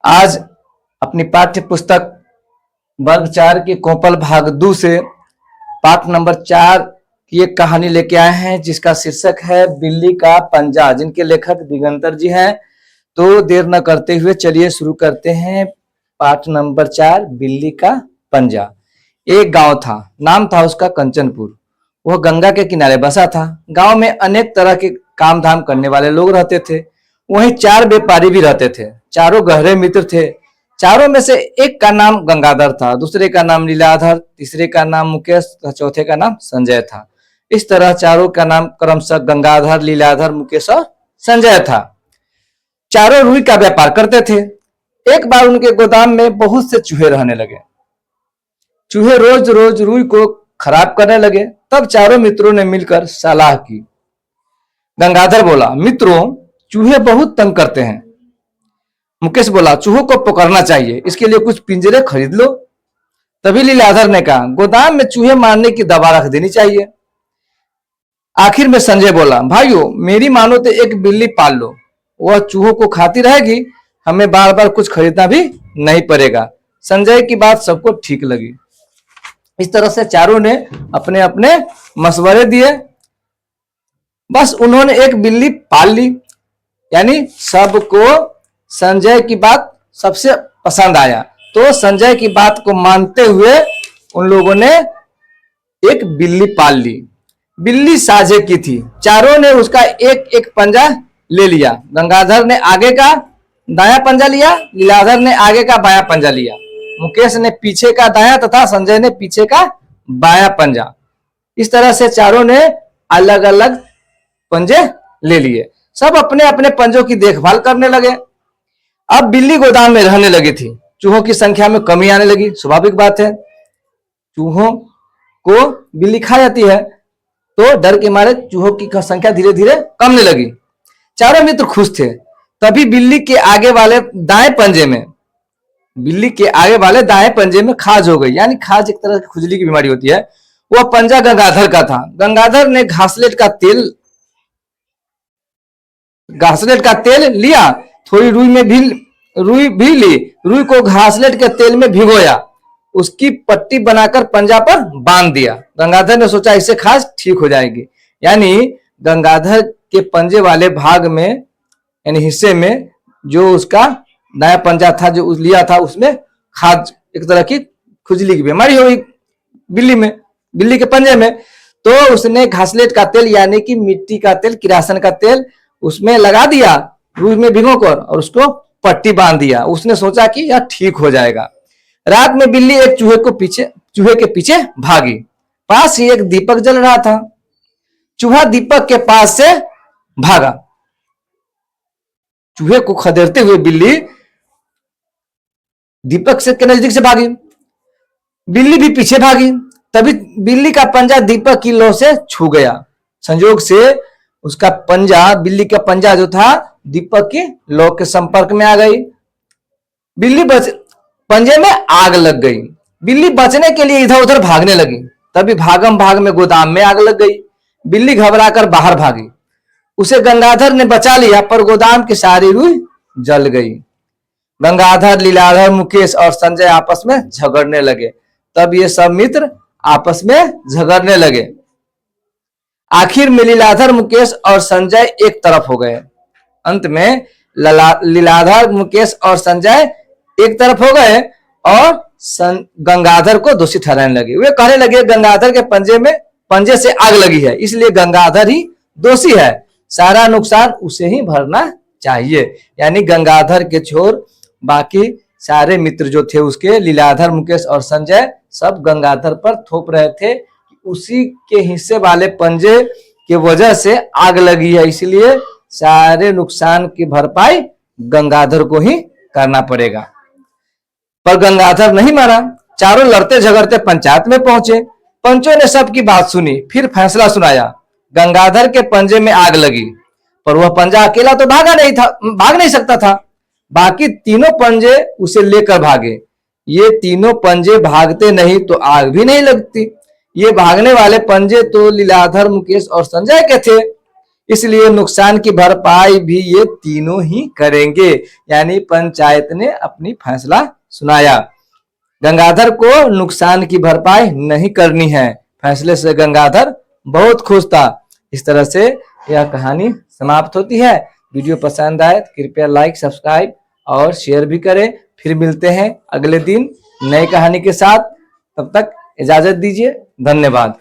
आज अपनी पाठ्य पुस्तक वर्ग 4 की कोपल भाग 2 से पाठ नंबर 4 की एक कहानी लेके आए हैं जिसका शीर्षक है बिल्ली का पंजा, जिनके लेखक दिगंतर जी हैं। तो देर न करते हुए चलिए शुरू करते हैं। पाठ नंबर 4, बिल्ली का पंजा। एक गांव था, नाम था उसका कंचनपुर। वह गंगा के किनारे बसा था। गांव में अनेक तरह के काम धाम करने वाले लोग रहते थे। वहीं 4 व्यापारी भी रहते थे। चारों गहरे मित्र थे। चारों में से एक का नाम गंगाधर था, दूसरे का नाम लीलाधर, तीसरे का नाम मुकेश, चौथे का नाम संजय था। इस तरह चारों का नाम क्रमशः गंगाधर, लीलाधर, मुकेश और संजय था। चारों रुई का व्यापार करते थे। एक बार उनके गोदाम में बहुत से चूहे रहने लगे। चूहे रोज रोज रुई को खराब करने लगे। तब चारों मित्रों ने मिलकर सलाह की। गंगाधर बोला, मित्रों, चूहे बहुत तंग करते हैं। मुकेश बोला, चूहों को पकड़ना चाहिए, इसके लिए कुछ पिंजरे खरीद लो। तभी लीलाधर ने कहा, गोदाम में चूहे मारने की दवा रख देनी चाहिए। आखिर में संजय बोला, भाइयों, मेरी मानो तो एक बिल्ली पाल लो, वह चूहों को खाती रहेगी, हमें बार बार कुछ खरीदना भी नहीं पड़ेगा। संजय की बात सबको ठीक लगी। इस तरह से चारों ने अपने अपने मशवरे दिए। बस उन्होंने एक बिल्ली पाल ली। यानी सबको संजय की बात सबसे पसंद आया, तो संजय की बात को मानते हुए उन लोगों ने एक बिल्ली पाल ली। बिल्ली साझे की थी। चारों ने उसका एक एक पंजा ले लिया। गंगाधर ने आगे का दायां पंजा लिया, लीलाधर ने आगे का बायां पंजा लिया, मुकेश ने पीछे का दायां तथा संजय ने पीछे का बायां पंजा। इस तरह से चारों ने अलग अलग पंजे ले लिए। सब अपने अपने पंजों की देखभाल करने लगे। अब बिल्ली गोदाम में रहने लगी थी। चूहों की संख्या में कमी आने लगी। स्वाभाविक बात है, चूहों को बिल्ली खा जाती है, तो डर के मारे चूहों की संख्या धीरे धीरे कमने लगी। चारों मित्र खुश थे। तभी बिल्ली के आगे वाले दाएं पंजे में खाज हो गई। यानी खाज एक तरह की खुजली की बीमारी होती है। वह पंजा गंगाधर का था। गंगाधर ने घासलेट का तेल लिया, थोड़ी रुई भी ली, रुई को घासलेट के तेल में भिगोया, उसकी पट्टी बनाकर पंजा पर बांध दिया। गंगाधर ने सोचा इससे खाज ठीक हो जाएगी। यानी गंगाधर के पंजे वाले भाग में, यानी हिस्से में, जो उसका नया पंजा था जो लिया था, उसमें खाज, एक तरह की खुजली की बीमारी हो गई बिल्ली के पंजे में। तो उसने घासलेट का तेल, यानी कि मिट्टी का तेल, किरासन का तेल उसमें लगा दिया, रुई में भिगोकर, और उसको पट्टी बांध दिया। उसने सोचा कि यह ठीक हो जाएगा। रात में बिल्ली एक चूहे के पीछे भागी। पास ही एक दीपक जल रहा था। चूहा दीपक के पास से भागा। चूहे को खदेड़ते हुए बिल्ली दीपक के नजदीक से भागी। बिल्ली भी पीछे भागी। तभी बिल्ली का पंजा दीपक की लौ से छू गया। संयोग से उसका पंजा, बिल्ली का पंजा जो था, दीपक की लौ के संपर्क में आ गई। पंजे में आग लग गई। बिल्ली बचने के लिए इधर उधर भागने लगी। तभी भागम भाग में गोदाम में आग लग गई। बिल्ली घबराकर बाहर भागी। उसे गंगाधर ने बचा लिया, पर गोदाम की सारी रुई जल गई। गंगाधर, लीलाधर, मुकेश और संजय आपस में झगड़ने लगे। तब ये सब मित्र आपस में झगड़ने लगे। आखिर में लीलाधर, मुकेश और संजय एक तरफ हो गए। अंत में लीलाधर, मुकेश और संजय एक तरफ हो गए और गंगाधर को दोषी ठहराने लगे। वे कहने लगे, गंगाधर के पंजे से आग लगी है, इसलिए गंगाधर ही दोषी है, सारा नुकसान उसे ही भरना चाहिए। यानी गंगाधर के छोर बाकी सारे मित्र जो थे उसके, लीलाधर, मुकेश और संजय, सब गंगाधर पर थोप रहे थे कि उसी के हिस्से वाले पंजे के वजह से आग लगी है, इसलिए सारे नुकसान की भरपाई गंगाधर को ही करना पड़ेगा। पर गंगाधर नहीं माना। चारों लड़ते झगड़ते पंचायत में पहुंचे। पंचों ने सबकी बात सुनी, फिर फैसला सुनाया। गंगाधर के पंजे में आग लगी, पर वह पंजा अकेला तो भाग नहीं सकता था। बाकी तीनों पंजे उसे लेकर भागे। ये तीनों पंजे भागते नहीं तो आग भी नहीं लगती। ये भागने वाले पंजे तो लीलाधर, मुकेश और संजय के थे। इसलिए नुकसान की भरपाई भी ये तीनों ही करेंगे। यानी पंचायत ने अपनी फैसला सुनाया। गंगाधर को नुकसान की भरपाई नहीं करनी है। फैसले से गंगाधर बहुत खुश था। इस तरह से यह कहानी समाप्त होती है। वीडियो पसंद आए तो कृपया लाइक, सब्सक्राइब और शेयर भी करें। फिर मिलते हैं अगले दिन नई कहानी के साथ। तब तक इजाजत दीजिए। धन्यवाद।